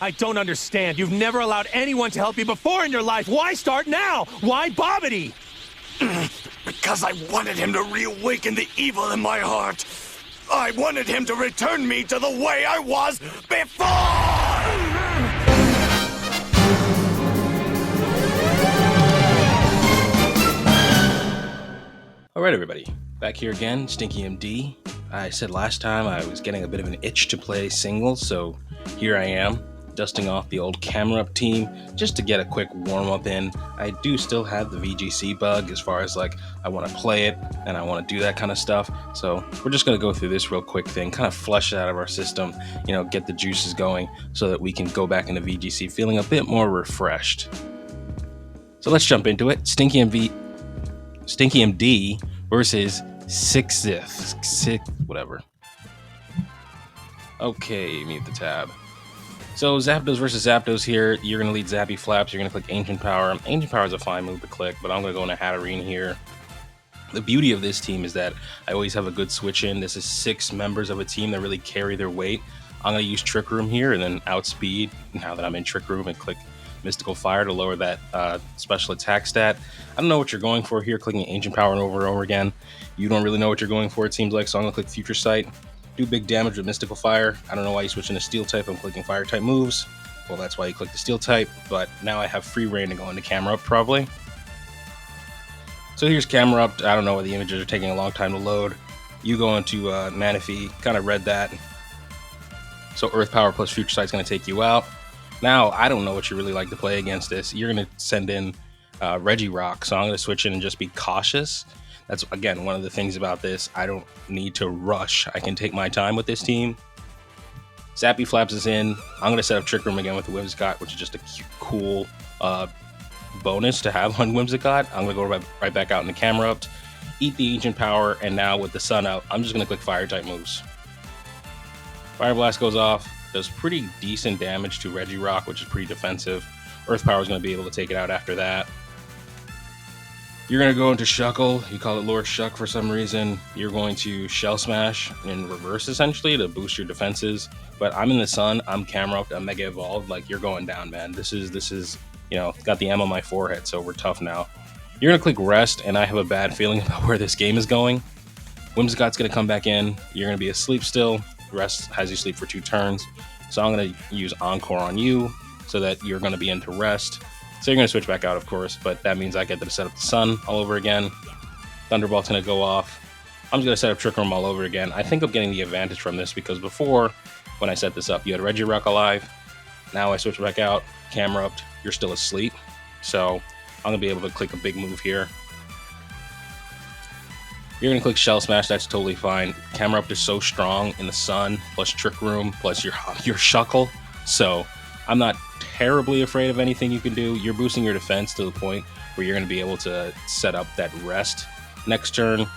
I don't understand. You've never allowed anyone to help you before in your life. Why start now? Why Bobbity? Because I wanted him to reawaken the evil in my heart. I wanted him to return me to the way I was before! Alright everybody, back here again, Stinky MD. I said last time I was getting a bit of an itch to play singles, so here I am, dusting off the old camera up team, just to get a quick warm-up in. I do still have the VGC bug as far as like, I want to play it, and I want to do that kind of stuff, so we're just going to go through this real quick thing, kind of flush it out of our system, get the juices going, so that we can go back into VGC feeling a bit more refreshed. So let's jump into it. Stinky MD versus whatever. Okay, mute the tab. So Zapdos versus Zapdos here. You're going to lead Zappy Flaps. You're going to click Ancient Power. Ancient Power is a fine move to click, but I'm going to go into Hatterene here. The beauty of this team is that I always have a good switch in. This is 6 members of a team that really carry their weight. I'm going to use Trick Room here and then Outspeed now that I'm in Trick Room, and click Mystical Fire to lower that special attack stat. I don't know what you're going for here, clicking Ancient Power over and over again. You don't really know what you're going for, it seems like, so I'm going to click Future Sight. Do big damage with Mystical Fire. I don't know why you switch into Steel type. I'm clicking Fire type moves. Well, that's why you click the Steel type, but now I have free reign to go into Camera Up, probably. So here's Camera Up. I don't know why the images are taking a long time to load. You go into Manaphy, kind of read that. So Earth Power plus Future Sight's going to take you out. Now, I don't know what you really like to play against this. You're going to send in Regirock, so I'm going to switch in and just be cautious. That's, again, one of the things about this. I don't need to rush. I can take my time with this team. Zappy Flaps is in. I'm going to set up Trick Room again with the Whimsicott, which is just a cool bonus to have on Whimsicott. I'm going to go right back out into Camera Up, eat the Ancient Power, and now with the Sun out, I'm just going to click Fire-type moves. Fire Blast goes off. Does pretty decent damage to Regirock, which is pretty defensive. Earth Power is going to be able to take it out after that. You're going to go into Shuckle. You call it Lord Shuck for some reason. You're going to Shell Smash in reverse, essentially, to boost your defenses. But I'm in the Sun. I'm Camera Up. I'm Mega Evolved. Like, you're going down, man. This is got the M on my forehead, so we're tough now. You're going to click Rest, and I have a bad feeling about where this game is going. Whimsicott's going to come back in. You're going to be asleep still. Rest has you sleep for 2 turns. So I'm going to use Encore on you so that you're going to be into Rest. So you're going to switch back out, of course, but that means I get to set up the Sun all over again. Thunderbolt's going to go off. I'm just going to set up Trick Room all over again. I think I'm getting the advantage from this because before, when I set this up, you had Regirock alive. Now I switch back out, Camera Up, you're still asleep. So I'm going to be able to click a big move here. You're going to click Shell Smash, that's totally fine. Camera Up is so strong in the Sun, plus Trick Room, plus your Shuckle. So I'm not terribly afraid of anything you can do. You're boosting your defense to the point where you're going to be able to set up that Rest. Next turn, ...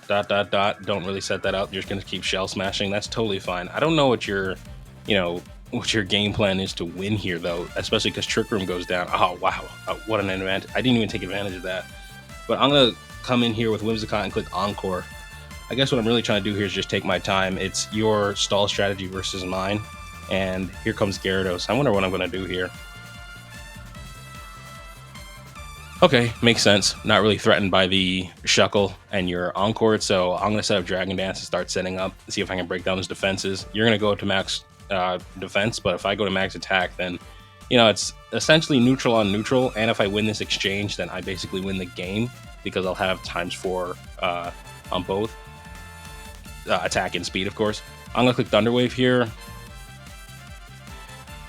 Don't really set that up. You're just going to keep Shell Smashing. That's totally fine. I don't know what your game plan is to win here, though, especially because Trick Room goes down. Oh, wow. What an advantage. I didn't even take advantage of that. But I'm going to come in here with Whimsicott and click Encore. I guess what I'm really trying to do here is just take my time. It's your stall strategy versus mine. And here comes Gyarados. I wonder what I'm going to do here. Okay, makes sense. Not really threatened by the Shuckle and your Encore, so I'm going to set up Dragon Dance and start setting up, see if I can break down his defenses. You're going to go to max defense, but if I go to max attack, then, it's essentially neutral on neutral, and if I win this exchange, then I basically win the game, because I'll have ×4 on both. Attack and speed, of course. I'm going to click Thunder Wave here.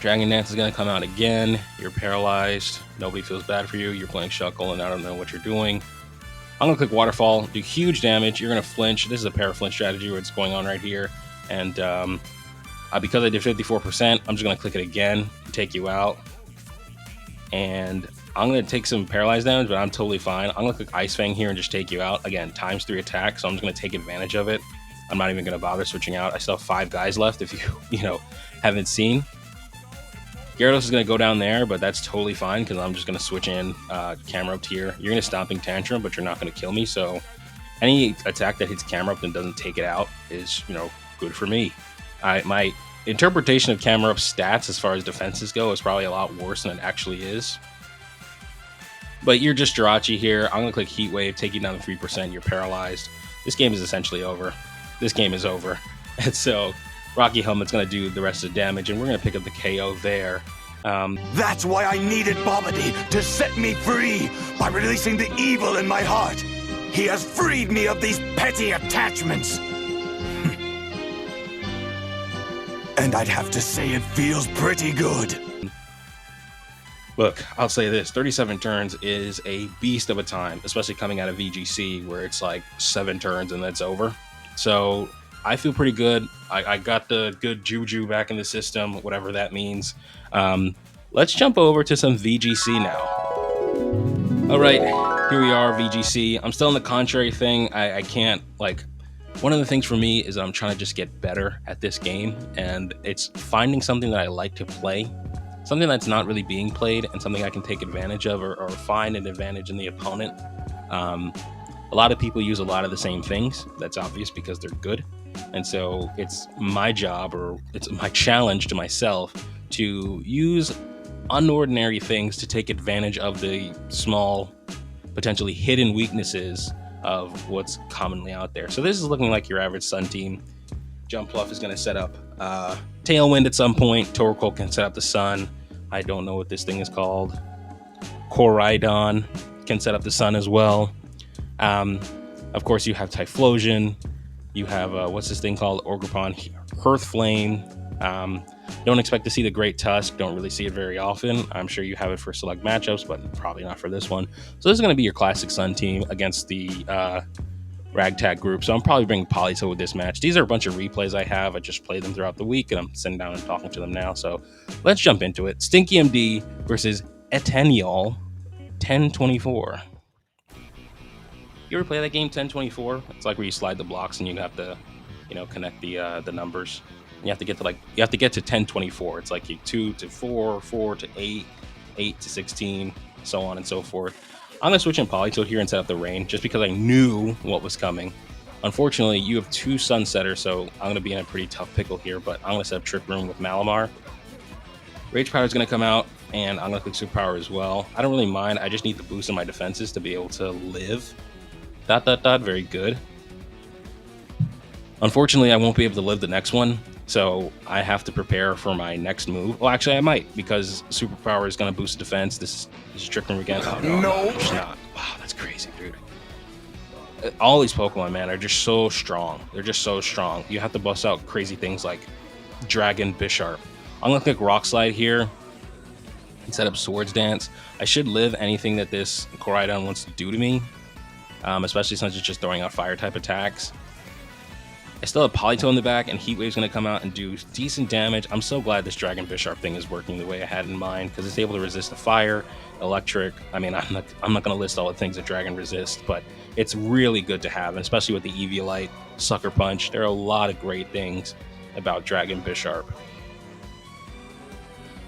Dragon Dance is going to come out again. You're paralyzed. Nobody feels bad for you. You're playing Shuckle, and I don't know what you're doing. I'm going to click Waterfall. Do huge damage. You're going to flinch. This is a para-flinch strategy where it's going on right here. And because I did 54%, I'm just going to click it again and take you out. And I'm going to take some paralyzed damage, but I'm totally fine. I'm going to click Ice Fang here and just take you out. Again, ×3 attack, so I'm just going to take advantage of it. I'm not even going to bother switching out. I still have 5 guys left if you haven't seen. Gyarados is going to go down there, but that's totally fine because I'm just going to switch in Camera Up here. You're going to Stomping Tantrum, but you're not going to kill me, so any attack that hits Camera Up and doesn't take it out is, good for me. My interpretation of Camerup's stats as far as defenses go is probably a lot worse than it actually is. But you're just Jirachi here. I'm going to click Heat Wave, take you down to 3%. You're paralyzed. This game is essentially over. This game is over. And so Rocky Helmet's going to do the rest of the damage, and we're going to pick up the KO there. That's why I needed Bobbity to set me free by releasing the evil in my heart. He has freed me of these petty attachments. And I'd have to say it feels pretty good. Look, I'll say this, 37 turns is a beast of a time, especially coming out of VGC where it's like 7 turns and that's over. So I feel pretty good. I got the good juju back in the system, whatever that means. Let's jump over to some VGC now. All right, here we are, VGC. I'm still in the contrary thing. I can't, like, one of the things for me is I'm trying to just get better at this game, and it's finding something that I like to play, something that's not really being played, and something I can take advantage of or find an advantage in the opponent. A lot of people use a lot of the same things. That's obvious because they're good. And so it's my job, or it's my challenge to myself, to use unordinary things to take advantage of the small, potentially hidden weaknesses of what's commonly out there. So this is looking like your average Sun team. Jumpluff is going to set up Tailwind at some point. Torkoal can set up the Sun. I don't know what this thing is called. Koraidon can set up the Sun as well. Of course, you have Typhlosion. You have, what's this thing called? Orgrimmon, Hearthflame. Don't expect to see the Great Tusk. Don't really see it very often. I'm sure you have it for select matchups, but probably not for this one. So this is going to be your classic Sun team against the Ragtag group. So I'm probably bringing Politoed with this match. These are a bunch of replays I have. I just played them throughout the week, and I'm sitting down and talking to them now. So let's jump into it. Stinky MD versus Etenial 1024. You ever play that game 1024? It's like where you slide the blocks and you have to, connect the numbers. You have to get to 1024. It's like you 2 to 4, 4 to 8, 8 to 16, so on and so forth. I'm gonna switch in Politoed here and set up the rain just because I knew what was coming. Unfortunately, you have 2 Sunsetters, so I'm gonna be in a pretty tough pickle here. But I'm gonna set up Trick Room with Malamar. Rage Powder is gonna come out, and I'm gonna click Superpower as well. I don't really mind. I just need the boost in my defenses to be able to live. ... Very good. Unfortunately, I won't be able to live the next one, so I have to prepare for my next move. Well, actually, I might, because Superpower is going to boost defense. This is Trick Room again. Oh, no, it's not. Wow, that's crazy, dude. All these Pokemon, man, are just so strong. They're just so strong. You have to bust out crazy things like Dragon Bisharp. I'm going to click Rock Slide here and set up Swords Dance. I should live anything that this Koraidon wants to do to me. Especially since it's just throwing out fire-type attacks. I still have Politoed in the back, and Heat Wave's going to come out and do decent damage. I'm so glad this Dragon Bisharp thing is working the way I had in mind, because it's able to resist the fire, electric. I mean, I'm not going to list all the things that Dragon resists, but it's really good to have, and especially with the Eviolite, Sucker Punch. There are a lot of great things about Dragon Bisharp.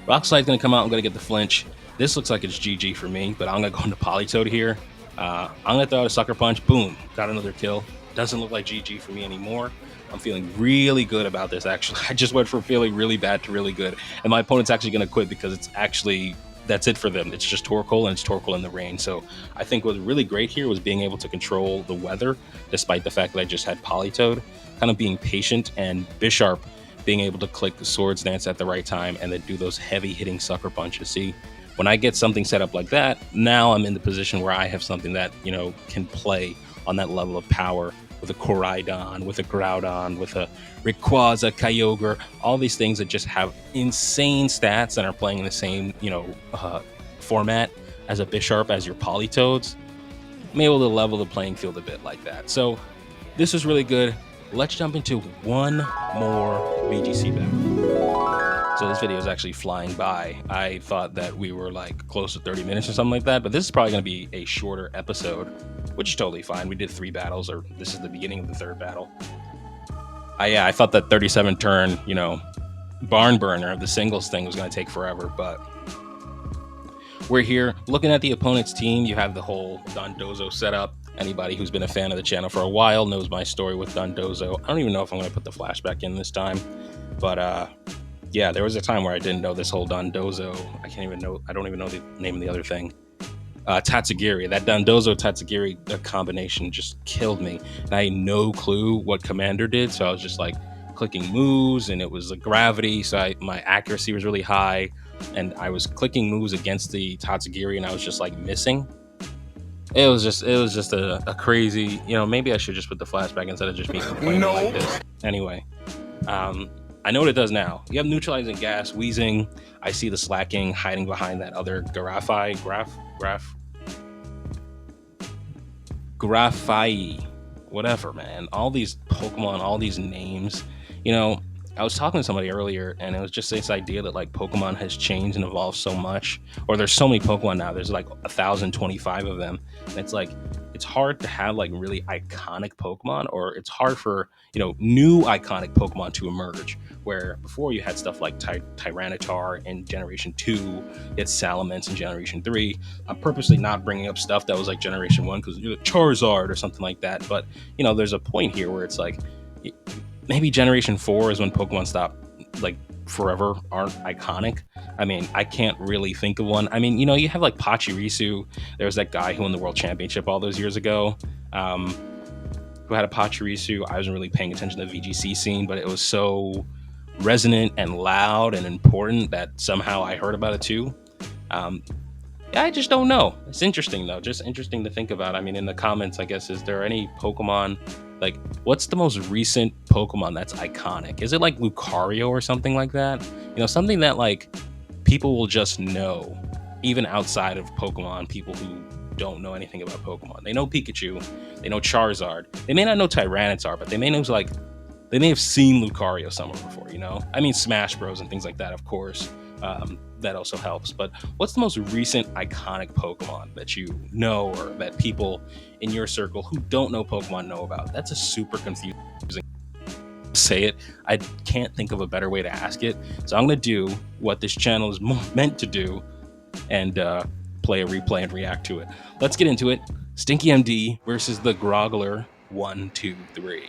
Rock Slide's going to come out. I'm going to get the flinch. This looks like it's GG for me, but I'm going to go into Politoed here. I'm going to throw out a Sucker Punch. Boom. Got another kill. Doesn't look like GG for me anymore. I'm feeling really good about this, actually. I just went from feeling really bad to really good. And my opponent's actually going to quit because it's actually, that's it for them. It's just Torkoal, and it's Torkoal in the rain. So I think what was really great here was being able to control the weather, despite the fact that I just had Politoed, kind of being patient, and Bisharp being able to click the Swords Dance at the right time and then do those heavy-hitting Sucker Punches. See? When I get something set up like that, now I'm in the position where I have something that, can play on that level of power with a Koraidon, with a Groudon, with a Rayquaza, Kyogre, all these things that just have insane stats and are playing in the same, format as a Bisharp, as your Politoads. I'm able to level the playing field a bit like that. So this is really good. Let's jump into one more VGC battle. So this video is actually flying by. I thought that we were like close to 30 minutes or something like that, but this is probably going to be a shorter episode, which is totally fine. We did 3 battles, or this is the beginning of the 3rd battle. I thought that 37 turn, barn burner of the singles thing was going to take forever, but we're here looking at the opponent's team. You have the whole Dondozo setup. Anybody who's been a fan of the channel for a while knows my story with Dondozo. I don't even know if I'm going to put the flashback in this time, but Yeah, there was a time where I didn't know this whole Dondozo. I can't even know. I don't even know the name of the other thing. Tatsugiri. That Dondozo Tatsugiri combination just killed me. And I had no clue what Commander did, so I was just like clicking moves, and it was a gravity, so my accuracy was really high, and I was clicking moves against the Tatsugiri, and I was just like missing. It was just a crazy. Maybe I should just put the flashback instead of just me complaining like this. Anyway, I know what it does now. You have neutralizing gas, wheezing. I see the slacking hiding behind that other Graphai, whatever, man. All these Pokemon, all these names. I was talking to somebody earlier, and it was just this idea that like Pokemon has changed and evolved so much, or there's so many Pokemon now. There's like 1,025 of them, and it's like it's hard to have like really iconic Pokemon, or it's hard for new iconic Pokemon to emerge. Where before you had stuff like Tyranitar in Generation 2, it's Salamence in Generation 3. I'm purposely not bringing up stuff that was like Generation 1 because Charizard or something like that. But there's a point here where it's like maybe Generation 4 is when Pokemon stop like forever aren't iconic. I mean, I can't really think of one. I mean, you have like Pachirisu. There was that guy who won the World Championship all those years ago, who had a Pachirisu. I wasn't really paying attention to the VGC scene, but it was so resonant and loud and important that somehow I heard about it too. Yeah, I just don't know. It's interesting though, just interesting to think about. I mean, in the comments, I guess, is there any Pokemon, like, what's the most recent Pokemon that's iconic? Is it like Lucario or something like that? Something that like people will just know, even outside of Pokemon, people who don't know anything about Pokemon. They know Pikachu, they know Charizard. They may not know Tyranitar, but they may have seen Lucario somewhere before, I mean, Smash Bros. And things like that, of course. That also helps. But what's the most recent iconic Pokemon that you know, or that people in your circle who don't know Pokemon know about? That's a super confusing say it. I can't think of a better way to ask it. So I'm going to do what this channel is meant to do and play a replay and react to it. Let's get into it. Stinky MD versus the Groggler 1, 2, 3.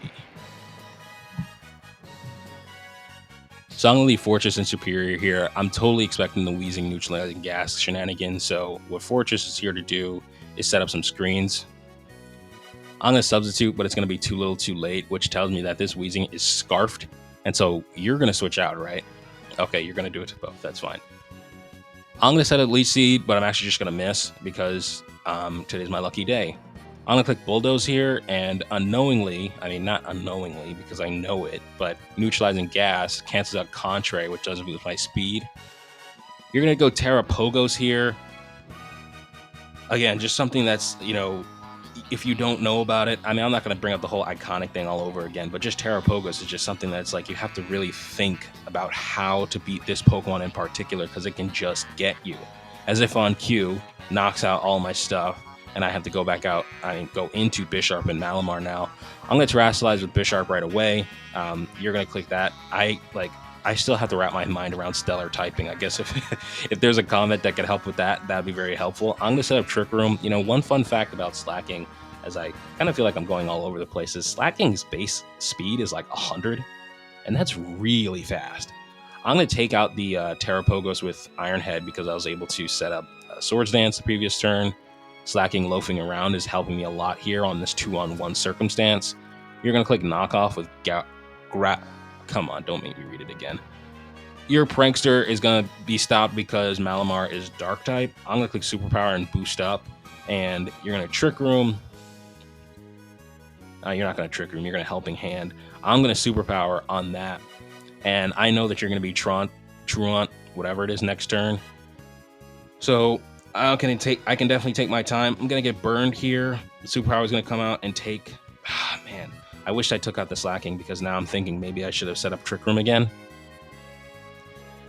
So I'm going to leave Fortress and Superior here. I'm totally expecting the wheezing, neutralizing gas shenanigans. So what Fortress is here to do is set up some screens. I'm going to substitute, but it's going to be too little too late, which tells me that this wheezing is scarfed. And so you're going to switch out, right? Okay, you're going to do it to both. That's fine. I'm going to set up Leech Seed, but I'm actually just going to miss because today's my lucky day. I'm going to click Bulldoze here, and unknowingly, I mean, not unknowingly because I know it, but neutralizing gas cancels out Contrary, which doesn't lose my speed. You're going to go Terrapogos here. Again, just something that's, if you don't know about it, I mean, I'm not going to bring up the whole iconic thing all over again, but just Terrapogos is just something that's like you have to really think about how to beat this Pokemon in particular because it can just get you. As if on cue, knocks out all my stuff. And I have to go back out. I go into Bisharp and Malamar now. I'm going to Terrasilize with Bisharp right away. You're going to click that. I still have to wrap my mind around Stellar typing. I guess if there's a comment that could help with that, that'd be very helpful. I'm going to set up Trick Room. One fun fact about Slacking, as I kind of feel like I'm going all over the place, is Slacking's base speed is like 100, and that's really fast. I'm going to take out the Terrapogos with Iron Head because I was able to set up Swords Dance the previous turn. Slacking loafing around is helping me a lot here on this 2-on-1 circumstance. You're going to click Knockoff with Come on, don't make me read it again. Your Prankster is going to be stopped because Malamar is Dark type. I'm going to click Superpower and boost up. And you're going to Trick Room. You're not going to Trick Room. You're going to Helping Hand. I'm going to Superpower on that. And I know that you're going to be Truant, whatever it is, next turn. So I can definitely take my time. I'm going to get burned here. The Superpower is going to come out and take... man, I wish I took out the Slacking because now I'm thinking maybe I should have set up Trick Room again.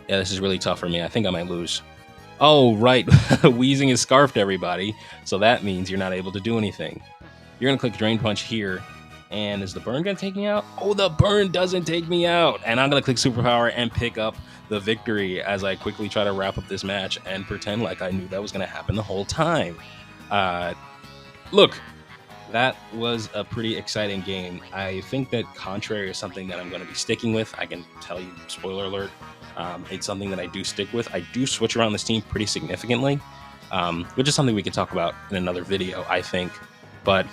Yeah, this is really tough for me. I think I might lose. Oh, right. Wheezing is scarfed, everybody. So that means you're not able to do anything. You're going to click Drain Punch here. And is the burn going to take me out? Oh, the burn doesn't take me out. And I'm going to click Superpower and pick up the victory as I quickly try to wrap up this match and pretend like I knew that was going to happen the whole time. Look, that was a pretty exciting game. I think that Contrary is something that I'm going to be sticking with. I can tell you, spoiler alert. It's something that I do stick with. I do switch around this team pretty significantly, which is something we could talk about in another video, I think. But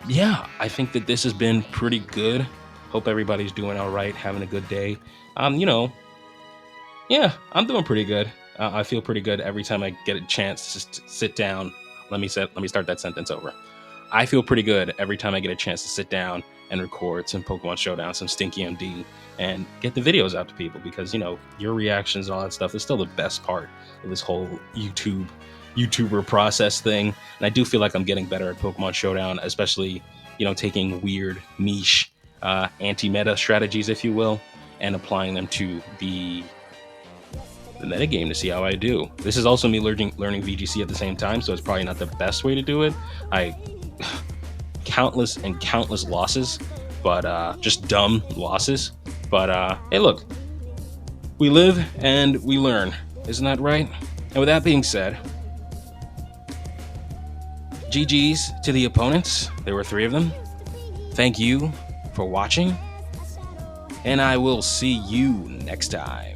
yeah, I think that this has been pretty good. Hope everybody's doing all right, having a good day. Yeah, I'm doing pretty good. I feel pretty good every time I get a chance to just sit down. Let me start that sentence over. I feel pretty good every time I get a chance to sit down and record some Pokemon Showdown, some Stinky MD, and get the videos out to people, because your reactions and all that stuff is still the best part of this whole YouTuber process thing. And I do feel like I'm getting better at Pokemon Showdown, especially taking weird niche anti-meta strategies, if you will, and applying them to the metagame to see how I do. This is also me learning VGC at the same time, so it's probably not the best way to do it. Countless losses, but just dumb losses. But hey, look, we live and we learn, isn't that right? And with that being said, GG's to the opponents. There were 3 of them. Thank you for watching, and I will see you next time.